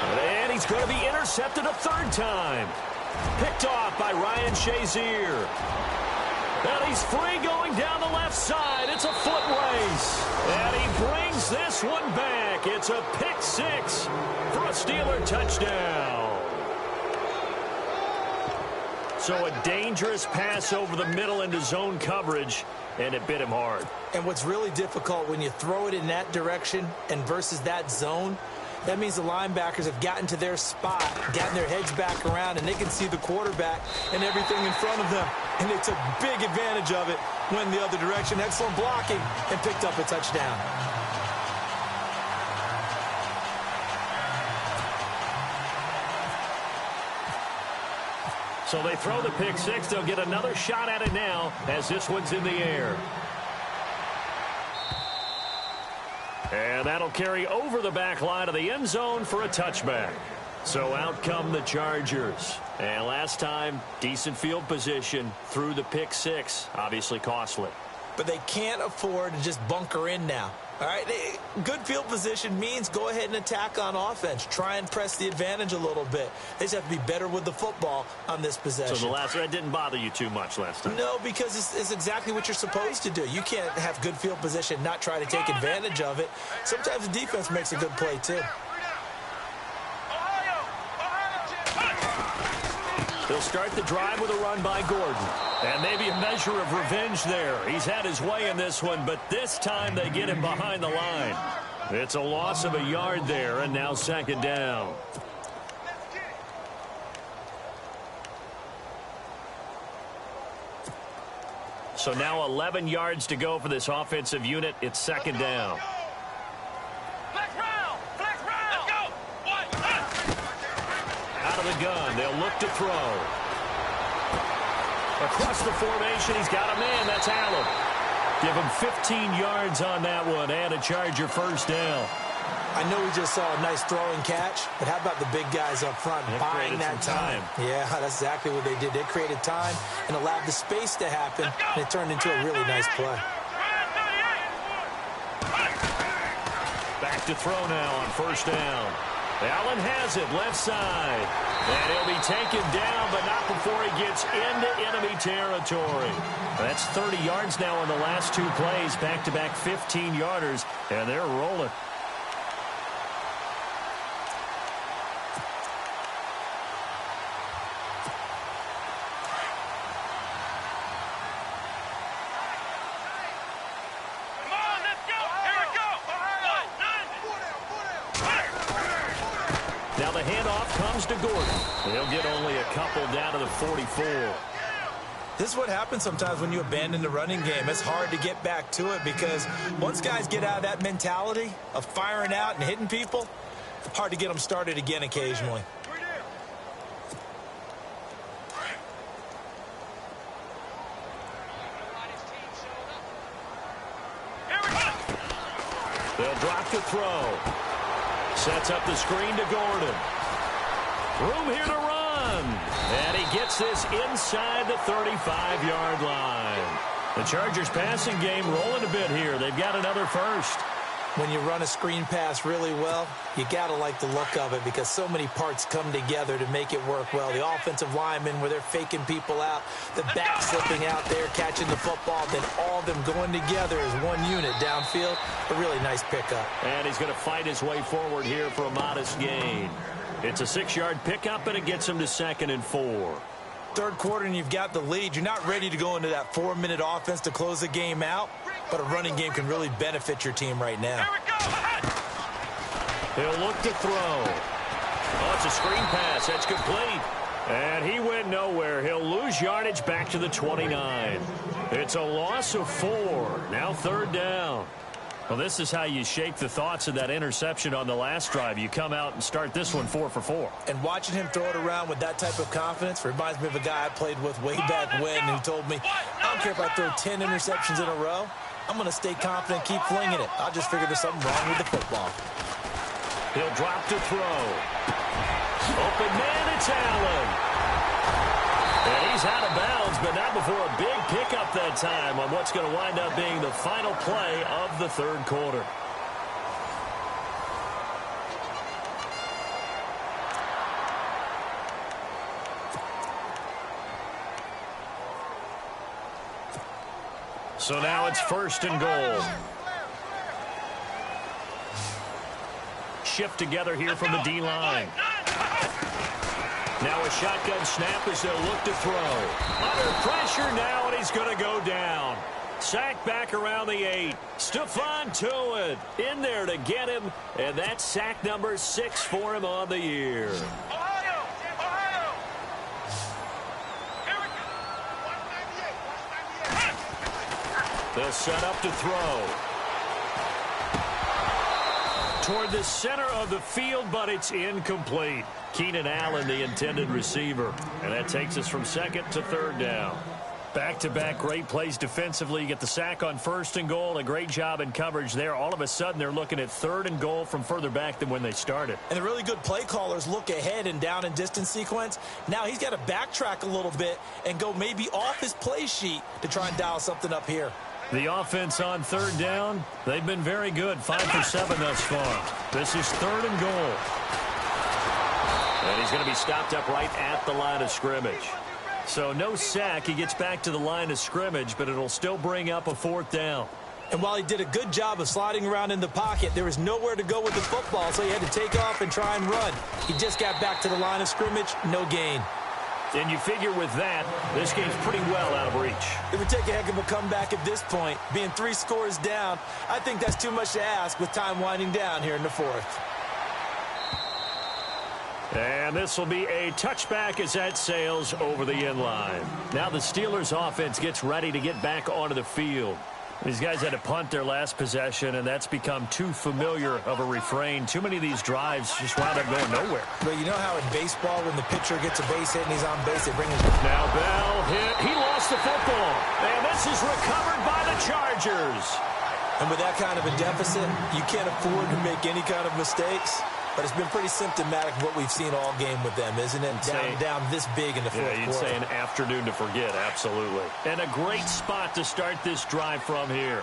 And he's going to be intercepted a third time. Picked off by Ryan Shazier. And he's free going down the left side. It's a foot race. And he brings this one back. It's a pick six for a Steeler touchdown. So a dangerous pass over the middle into zone coverage, and it bit him hard. And what's really difficult when you throw it in that direction and versus that zone, that means the linebackers have gotten to their spot, gotten their heads back around, and they can see the quarterback and everything in front of them. And they took big advantage of it, went the other direction. Excellent blocking, and picked up a touchdown. So they throw the pick six. They'll get another shot at it now as this one's in the air. And that'll carry over the back line of the end zone for a touchback. So out come the Chargers. And last time, decent field position through the pick six. Obviously costly. But they can't afford to just bunker in now. All right, good field position means go ahead and attack on offense. Try and press the advantage a little bit. They just have to be better with the football on this possession. So that didn't bother you too much last time? No, because it's exactly what you're supposed to do. You can't have good field position, not try to take advantage of it. Sometimes the defense makes a good play, too. They'll start the drive with a run by Gordon. And maybe a measure of revenge there. He's had his way in this one, but this time they get him behind the line. It's a loss of a yard there, and now second down. So now 11 yards to go for this offensive unit. It's second down. Out of the gun, they'll look to throw. Across the formation, he's got a man. That's Allen. Give him 15 yards on that one and a Charger first down. I know we just saw a nice throwing catch, but how about the big guys up front buying that time? Yeah, that's exactly what they did. They created time and allowed the space to happen, and it turned into a really nice play. Back to throw now on first down. Allen has it, left side. And he'll be taken down, but not before he gets into enemy territory. That's 30 yards now on the last two plays, back-to-back 15-yarders, and they're rolling. Now the handoff comes to Gordon. He'll get only a couple down to the 44. This is what happens sometimes when you abandon the running game. It's hard to get back to it because once guys get out of that mentality of firing out and hitting people, hard to get them started again occasionally. They'll drop to throw. Sets up the screen to Gordon. Room here to run. And he gets this inside the 35-yard line. The Chargers passing game rolling a bit here. They've got another first. When you run a screen pass really well, you got to like the look of it because so many parts come together to make it work well. The offensive linemen where they're faking people out, the back slipping out there, catching the football, then all of them going together as one unit downfield. A really nice pickup. And he's going to fight his way forward here for a modest gain. It's a 6-yard pickup, and it gets him to 2nd and 4. Third quarter, and you've got the lead. You're not ready to go into that 4-minute offense to close the game out, but a running game can really benefit your team right now. He'll look to throw. Oh, it's a screen pass. That's complete. And he went nowhere. He'll lose yardage back to the 29. It's a loss of 4. Now 3rd down. Well, this is how you shake the thoughts of that interception on the last drive. You come out and start this one 4 for 4. And watching him throw it around with that type of confidence reminds me of a guy I played with way back when who told me, I don't care if I throw 10 interceptions in a row. I'm going to stay confident, keep flinging it. I just figured there's something wrong with the football. He'll drop to throw. Open man, it's Allen. And he's out of bounds, but not before a big pickup that time on what's going to wind up being the final play of the 3rd quarter. So now it's 1st and goal. Shift together here from the D-line. Now a shotgun snap as they'll look to throw. Under pressure now, and he's going to go down. Sack back around the 8. Stephon Tuitt in there to get him, and that's sack number 6 for him on the year. Ohio! Ohio! Here we go. 198. They'll set up to throw. Toward the center of the field, but it's incomplete. Keenan Allen, the intended receiver. And that takes us from 2nd to 3rd down. Back-to-back great plays defensively. You get the sack on 1st and goal. A great job in coverage there. All of a sudden, they're looking at 3rd and goal from further back than when they started. And the really good play callers look ahead and down and distance sequence. Now he's got to backtrack a little bit and go maybe off his play sheet to try and dial something up here. The offense on 3rd down, they've been very good. 5 for 7 thus far. This is 3rd and goal. And he's going to be stopped up right at the line of scrimmage. So no sack. He gets back to the line of scrimmage, but it'll still bring up a 4th down. And while he did a good job of sliding around in the pocket, there was nowhere to go with the football, so he had to take off and try and run. He just got back to the line of scrimmage, no gain. And you figure with that, this game's pretty well out of reach. It would take a heck of a comeback at this point. Being 3 scores down, I think that's too much to ask with time winding down here in the 4th. And this will be a touchback as that sails over the end line. Now the Steelers offense gets ready to get back onto the field. These guys had to punt their last possession, and that's become too familiar of a refrain. Too many of these drives just wound up going nowhere. But you know how in baseball, when the pitcher gets a base hit and he's on base, they bring his... Now Bell hit. He lost the football. And this is recovered by the Chargers. And with that kind of a deficit, you can't afford to make any kind of mistakes. But it's been pretty symptomatic of what we've seen all game with them, isn't it? Down this big in the 4th quarter. Yeah, you'd say an afternoon to forget, absolutely. And a great spot to start this drive from here.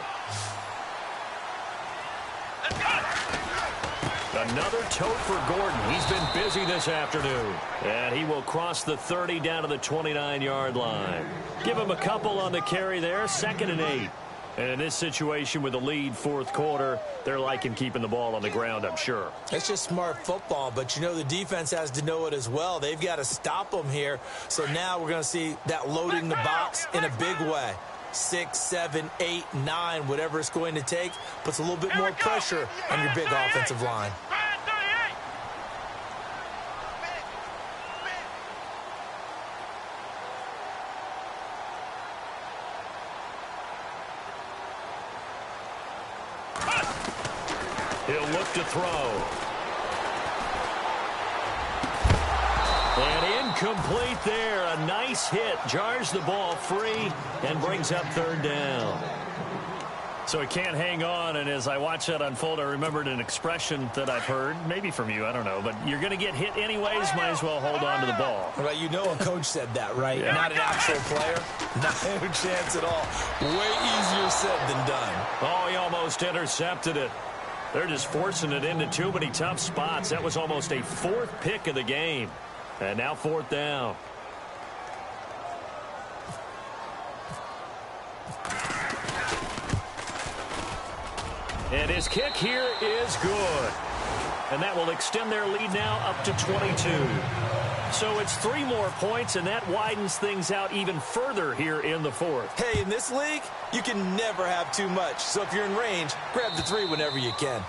Another tote for Gordon. He's been busy this afternoon. And he will cross the 30 down to the 29-yard line. Give him a couple on the carry there, 2nd and 8. And in this situation with the lead 4th quarter, they're liking keeping the ball on the ground, I'm sure. It's just smart football, but you know the defense has to know it as well. They've got to stop them here. So now we're going to see that loading the box in a big way. 6, 7, 8, 9, whatever it's going to take, puts a little bit more pressure on your big offensive line. He'll look to throw. And incomplete there. A nice hit. Jars the ball free and brings up 3rd down. So he can't hang on, and as I watch that unfold, I remembered an expression that I've heard, maybe from you, I don't know, but you're going to get hit anyways, might as well hold on to the ball. Well, you know a coach said that, right? Yeah. Not an actual player. No chance at all. Way easier said than done. Oh, he almost intercepted it. They're just forcing it into too many tough spots. That was almost a 4th pick of the game. And now 4th down. And his kick here is good. And that will extend their lead now up to 22. So it's 3 more points, and that widens things out even further here in the fourth. Hey, in this league, you can never have too much. So if you're in range, grab the 3 whenever you can.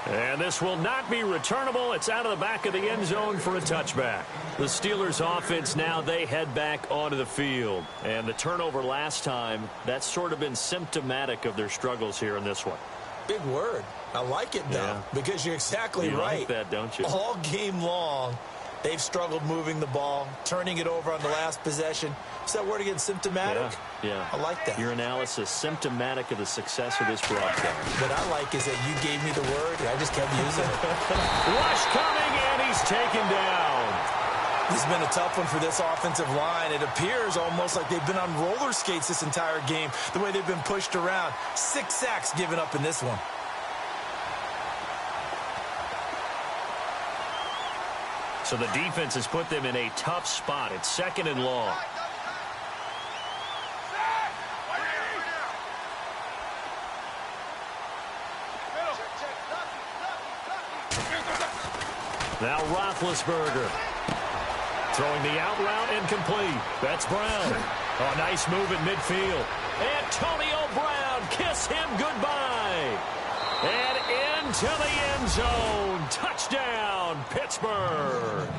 And this will not be returnable. It's out of the back of the end zone for a touchback. The Steelers offense now, they head back onto the field. And the turnover last time, that's sort of been symptomatic of their struggles here in this one. Big word. I like it, though, because you're exactly right. You like that, don't you? All game long, they've struggled moving the ball, turning it over on the last possession. Is that word again, symptomatic? Yeah. I like that. Your analysis, symptomatic of the success of this broadcast. What I like is that you gave me the word, and I just kept using it. Rush coming, and he's taken down. This has been a tough one for this offensive line. It appears almost like they've been on roller skates this entire game, the way they've been pushed around. 6 sacks given up in this one. So the defense has put them in a tough spot. It's 2nd and long. Now Roethlisberger. Throwing the out route incomplete. That's Brown. Oh, nice move in midfield. Antonio Brown, kiss him goodbye. And into the end zone. Touchdown, Pittsburgh.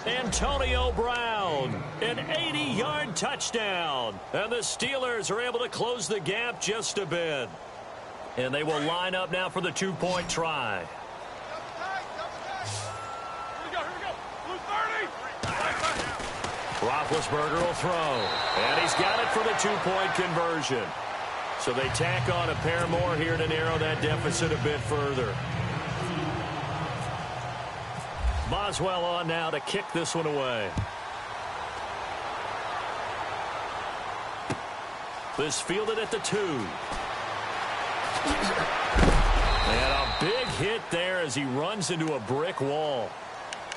Antonio Brown, an 80-yard touchdown. And the Steelers are able to close the gap just a bit. And they will line up now for the 2-point try. Here we go. Blue 30. Roethlisberger will throw. And he's got it for the 2-point conversion. So they tack on a pair more here to narrow that deficit a bit further. Boswell on now to kick this one away. This fielded at the 2. And a big hit there as he runs into a brick wall.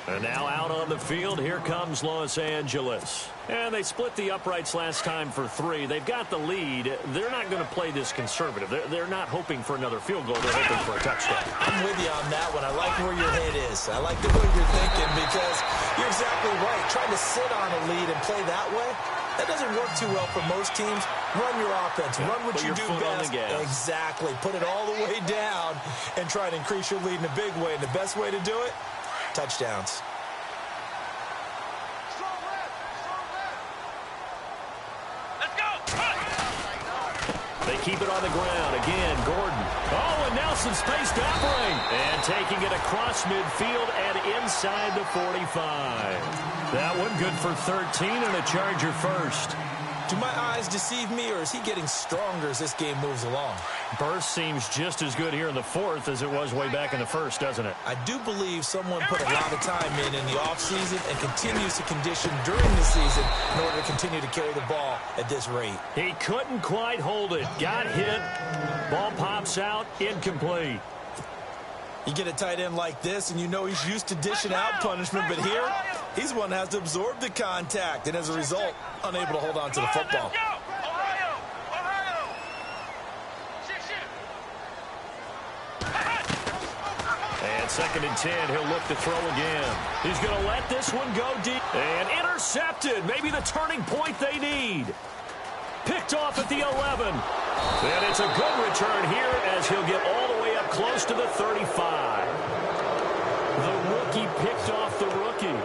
And now out on the field, here comes Los Angeles. And they split the uprights last time for 3. They've got the lead. They're not going to play this conservative. They're not hoping for another field goal. They're hoping for a touchdown. I'm with you on that one. I like where your head is. I like the way you're thinking because you're exactly right. Trying to sit on a lead and play that way, that doesn't work too well for most teams. Run your offense. Run what you do best. Exactly. Put it all the way down and try to increase your lead in a big way. And the best way to do it, touchdowns. Let's go. They keep it on the ground. Again, Gordon. Oh, and Nelson space to operate. And taking it across midfield and inside the 45. That one good for 13 and a Charger first. Do my eyes deceive me, or is he getting stronger as this game moves along? Burst seems just as good here in the 4th as it was way back in the 1st, doesn't it? I do believe someone put a lot of time in the offseason and continues to condition during the season in order to continue to carry the ball at this rate. He couldn't quite hold it. Got hit. Ball pops out. Incomplete. You get a tight end like this, and you know he's used to dishing out punishment, but here, he's one that has to absorb the contact, and as a result, unable to hold on to the football. Let's go. Ohio. And 2nd and 10, he'll look to throw again. He's going to let this one go deep. And intercepted. Maybe the turning point they need. Picked off at the 11. And it's a good return here as he'll get all the way up close to the 35. The rookie picked off the rookie.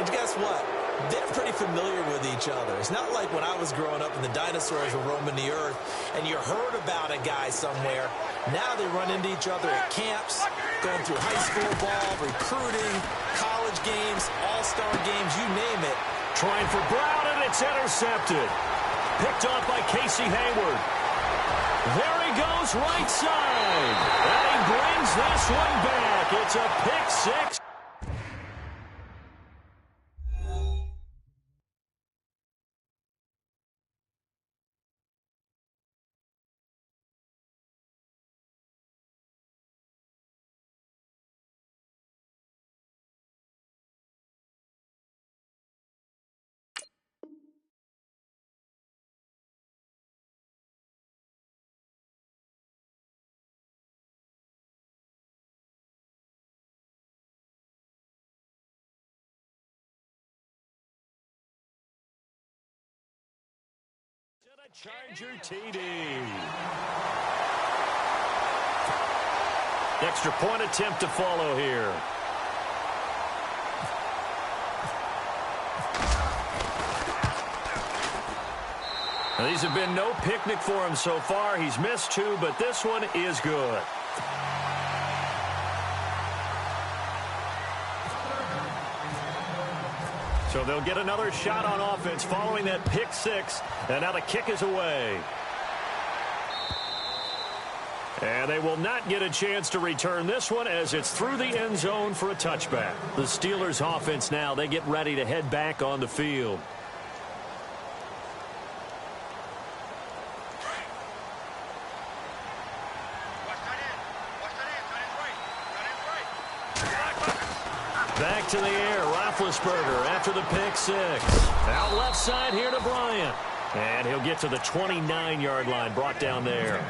And guess what? They're pretty familiar with each other. It's not like when I was growing up and the dinosaurs were roaming the earth and you heard about a guy somewhere. Now they run into each other at camps, going through high school ball, recruiting, college games, all-star games, you name it. Trying for Brown, and it's intercepted. Picked off by Casey Hayward. There he goes, right side. And he brings this one back. It's a pick 6. Charger TD. Extra point attempt to follow here. Now, these have been no picnic for him so far. He's missed two, but this one is good. So they'll get another shot on offense following that pick six, and now the kick is away. And they will not get a chance to return this one as it's through the end zone for a touchback. The Steelers offense now, they get ready to head back on the field. Back to the air, Roethlisberger after the pick six. Out left side here to Bryant. And he'll get to the 29-yard line, brought down there.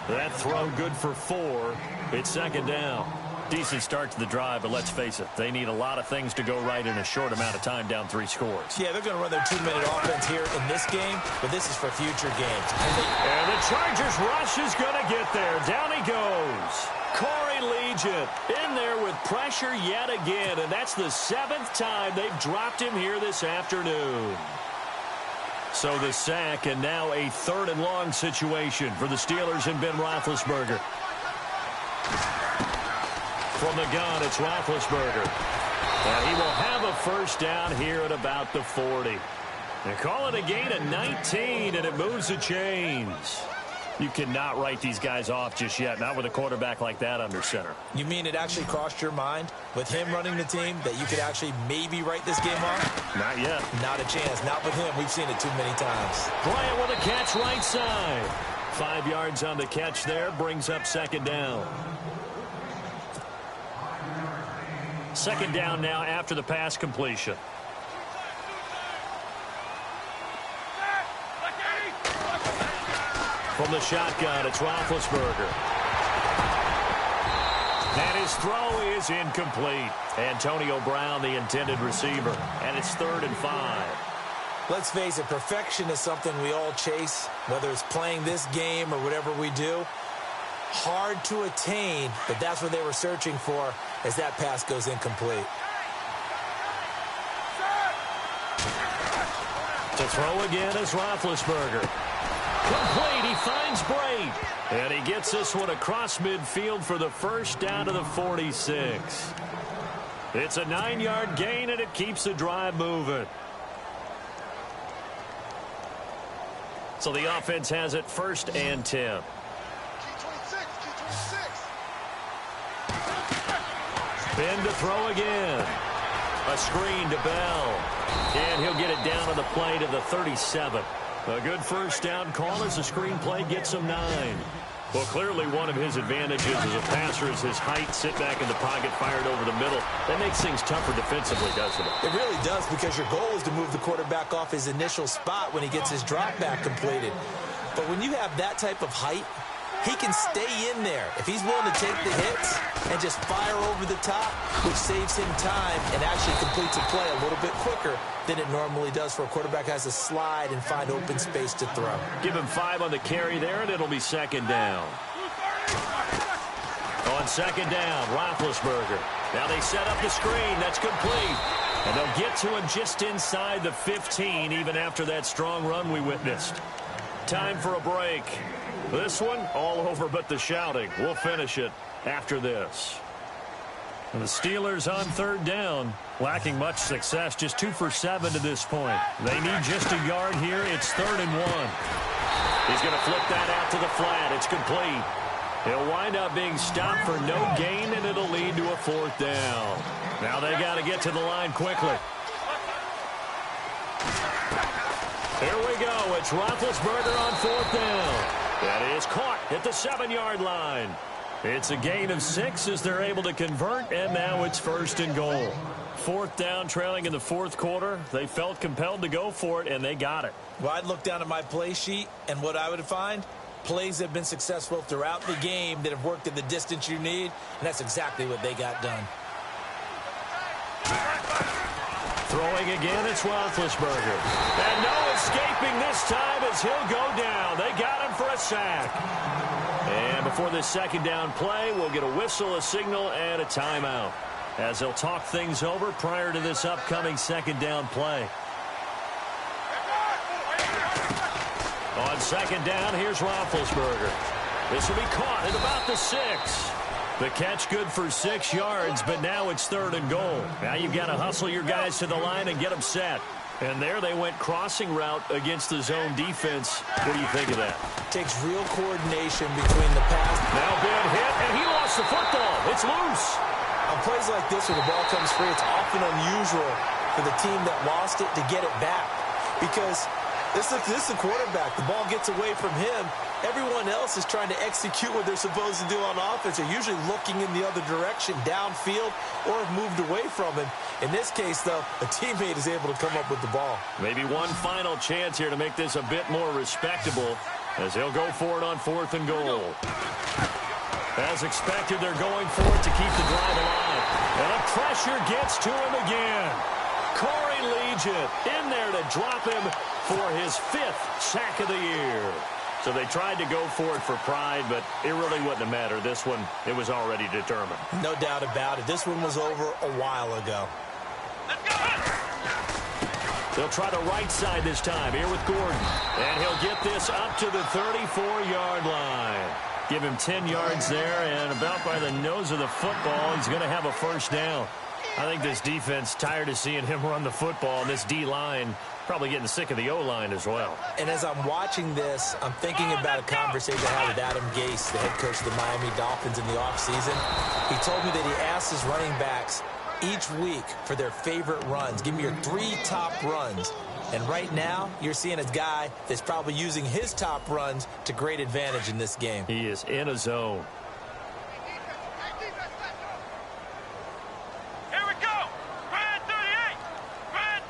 That throw good for 4. It's second down. Decent start to the drive, but let's face it, they need a lot of things to go right in a short amount of time, down 3 scores. Yeah, they're going to run their 2-minute offense here in this game, but this is for future games. And the Chargers rush is going to get there. Down he goes. Corey Legion in there with pressure yet again, and that's the 7th time they've dropped him here this afternoon. So the sack, and now a 3rd and long situation for the Steelers and Ben Roethlisberger. From the gun, it's Roethlisberger. And he will have a first down here at about the 40. They call it a gain of 19, and it moves the chains. You cannot write these guys off just yet, not with a quarterback like that under center. You mean it actually crossed your mind with him running the team that you could actually maybe write this game off? Not yet. Not a chance. Not with him. We've seen it too many times. Bryant with a catch right side. 5 yards on the catch there, brings up second down. Second down now after the pass completion. From the shotgun, it's Roethlisberger. And his throw is incomplete. Antonio Brown, the intended receiver. And it's 3rd and 5. Let's face it, perfection is something we all chase, whether it's playing this game or whatever we do. Hard to attain, but that's what they were searching for as that pass goes incomplete. To throw again is Roethlisberger. Complete, he finds Brate. And he gets this one across midfield for the first down to the 46. It's a 9-yard gain, and it keeps the drive moving. So the offense has it 1st and 10. Ben to throw again. A screen to Bell. And he'll get it down to the play to the 37. A good first down call as the screenplay gets him 9. Well, clearly one of his advantages as a passer is his height, sit back in the pocket, fired over the middle. That makes things tougher defensively, doesn't it? It really does, because your goal is to move the quarterback off his initial spot when he gets his drop back completed. But when you have that type of height, he can stay in there if he's willing to take the hits and just fire over the top, which saves him time and actually completes a play a little bit quicker than it normally does for a quarterback has to slide and find open space to throw. Give him 5 on the carry there, and it'll be second down. On second down, Roethlisberger. Now they set up the screen. That's complete. And they'll get to him just inside the 15, even after that strong run we witnessed. Time for a break. This one, all over but the shouting. We'll finish it after this. And the Steelers on 3rd down, lacking much success, just 2 for 7 to this point. They need just a yard here. It's 3rd and 1. He's going to flip that out to the flat. It's complete. He'll wind up being stopped for no gain, and it'll lead to a 4th down. Now they got to get to the line quickly. Here we go. It's Roethlisberger on 4th down. That is caught at the 7-yard line. It's a gain of 6 as they're able to convert, and now it's 1st and goal. 4th down, trailing in the 4th quarter. They felt compelled to go for it, and they got it. Well, I'd look down at my play sheet, and what I would find, plays that have been successful throughout the game that have worked at the distance you need, and that's exactly what they got done. Throwing again, it's Roethlisberger. And no escaping this time as he'll go down. They got him for a sack. And before this second down play, we'll get a whistle, a signal, and a timeout, as they'll talk things over prior to this upcoming second down play. On second down, here's Roethlisberger. This will be caught at about the 6. The catch good for 6 yards, but now it's 3rd and goal. Now you've got to hustle your guys to the line and get them set. And there they went crossing route against the zone defense. What do you think of that? Takes real coordination between the pass. Now big hit, and he lost the football. It's loose. On plays like this where the ball comes free, it's often unusual for the team that lost it to get it back. Because this is the quarterback. The ball gets away from him. Everyone else is trying to execute what they're supposed to do on offense. They're usually looking in the other direction, downfield, or have moved away from him. In this case, though, a teammate is able to come up with the ball. Maybe one final chance here to make this a bit more respectable, as they'll go for it on 4th and goal. As expected, they're going for it to keep the drive alive. And a pressure gets to him again. Corey Legent in there to drop him for his 5th sack of the year. So they tried to go for it for pride, but it really wouldn't have mattered. This one, it was already determined. No doubt about it. This one was over a while ago. They'll try the right side this time here with Gordon. And he'll get this up to the 34-yard line. Give him 10 yards there, and about by the nose of the football, he's going to have a first down. I think this defense tired of seeing him run the football, and this D-line probably getting sick of the O-line as well. And as I'm watching this, I'm thinking about a conversation I had with Adam Gase, the head coach of the Miami Dolphins, in the offseason. He told me that he asked his running backs each week for their favorite runs. Give me your 3 top runs. And right now, you're seeing a guy that's probably using his top runs to great advantage in this game. He is in a zone. Here we go. Grand 38. Grand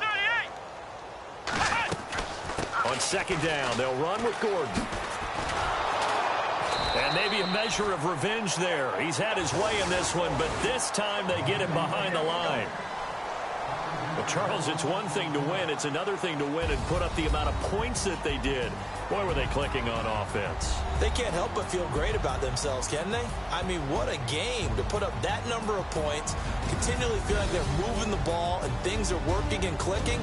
38. On second down, they'll run with Gordon. And maybe a measure of revenge there. He's had his way in this one, but this time they get him behind the line. Well, Charles, it's one thing to win. It's another thing to win and put up the amount of points that they did. Boy, were they clicking on offense. They can't help but feel great about themselves, can they? I mean, what a game to put up that number of points, continually feel like they're moving the ball and things are working and clicking.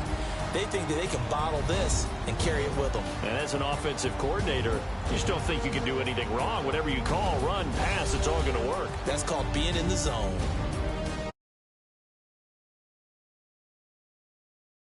They think that they can bottle this and carry it with them. And as an offensive coordinator, you just don't think you can do anything wrong. Whatever you call, run, pass, it's all going to work. That's called being in the zone.